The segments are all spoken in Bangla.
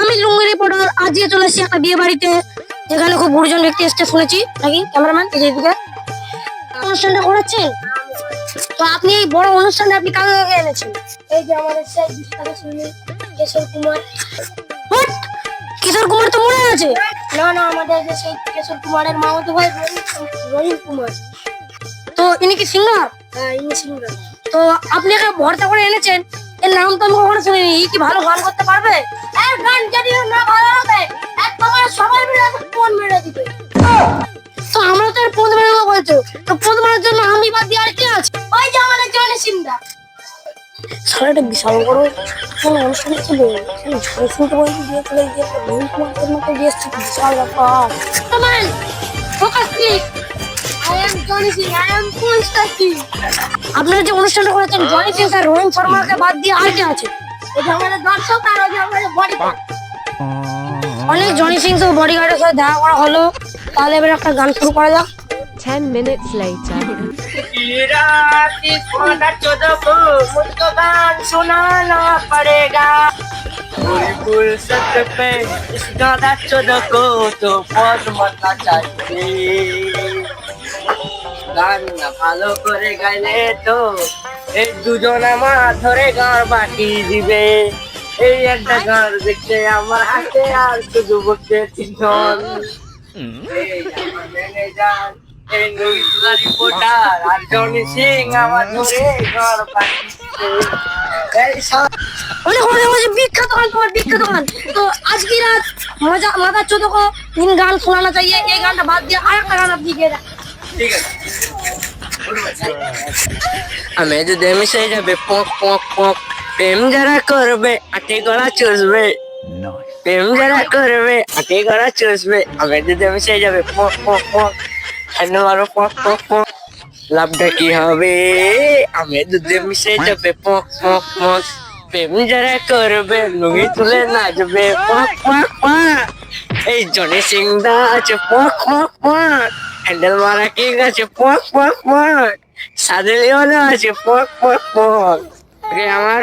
আমি লুঙ্গি রিপোর্টার আজকে চলে এসেছি একটা বিয়ে বাড়িতে, যেখানে খুব গুরুজন ব্যক্তি এসছে শুনেছি নাকি। ক্যামেরাম্যান এদিকে অনুষ্ঠানটা করাচ্ছেন, তো আপনি এই বড় অনুষ্ঠানে আপনি কাকে কাকে এনেছেন? এই যে আমাদের সেই বিখ্যাত শিল্পী কেশর কুমার। হোয়াট? কিশোর কুমার তো মরে গেছে। না না, আমাদের যে সেই কেশর কুমারের মামাতো ভাই রহিম কুমার। তো ইনি কি সিঙ্গার? হ্যাঁ, ইনি সিঙ্গার। তো আপনি একে ভর্তা করে এনেছেন, এর নাম তো আমি কখনো শুনিনি। কি ভালো গান করতে পারবে? এর গান যদি না ভালো হবে এক তোমার সবাই মিলে ফোন মেরে দিবে। তো আমরা তো এর পদ মেরে বলছো, তো পদ মারার জন্য আমি বাদ দিয়ে আর কে আছে? ওই যে আমাদের জনি সিংদা। সারাটা বিশাল বড় কোন অনুষ্ঠান ছিল, সেই ঝড় শুনতে বলতে দিয়ে চলে গিয়ে রহিম কুমারের মতো দিয়ে এসছে, বিশাল ব্যাপার। কমান focus please. I am Johnny Singh. I am full stacking. আপনারা যে অনুষ্ঠানটা করেছেন জনি সিং আর রোহিত শর্মাকে বাদ দিয়ে আর কে আছে? এই যে আমাদের দর্শক আর ওই যে আমাদের বডিগার্ড। অনেক জনি সিং তো বডিগার্ডের সাথে দেখা করা হলো, তাহলে এবার একটা গান শুরু করা যাক। 10 minutes later. राती सोना चौदह को मुझको गान सुनाना पड़ेगा। बुलबुल सत पे इस गाना चौदह को तो बहुत मरना चाहिए। গান না ভালো করে গাইলে তো এই দুজন আমার ধরে গান বাকি দিবে। এই একটা গান দেখতে আমার হাতে আর শুধু বলতে তিনজন। এই আমার ম্যানেজার, এই নুইলা রিপোর্টার আর জনি সিং আমার ধরে গান বাকি দিবে। এই সব অনেক অনেক অনেক বিখ্যাত গান, তোমার বিখ্যাত গান। তো आज की रात मजा माता चौदह को इन गान सुनाना चाहिए। ये गानটা বাদ দিয়ে আরেকটা গান আপনি গেয়ে দেন। ঠিক আছে। আমি যদি মিশে যাবে পক পক পক, প্রেম যারা করবে আটে গলা চুষবে। প্রেম যারা করবে আটে গলা চুষবে। আমি যদি মিশে যাবে পক পক পক, হ্যান্ডেল মারো পক পক পক, লাভটা কি হবে? আমি যদি মিশে যাবে পক পক পক, প্রেম যারা করবে লুঙ্গি তুলে নাচবে পক পক পক। এই জনি সিং দা আছে পক পক পক, হ্যান্ডেল মারা কিং আছে পক পক পক, সাদে লিওনে আছে পক পক পক। আমার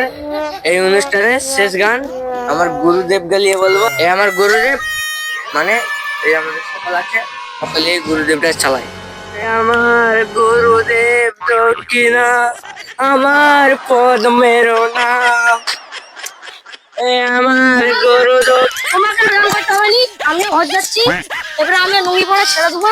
এই অনুষ্ঠানের শেষ গান আমার গুরুদেব গালিয়ে বলবো। এই আমার গুরুদেব, মানে এই আমাদের সকল আছে, সকলে এই গুরুদেবটা চালায়। আমার গুরুদেব দক্ষিণা, আমার পদ মেরো নাম। আমার গুরুদেব। তোমাকে গান করতে হয়নি, আমি ঘর যাচ্ছি। এবারে আমি লুঙ্গি পরে ছেড়ে দেবো।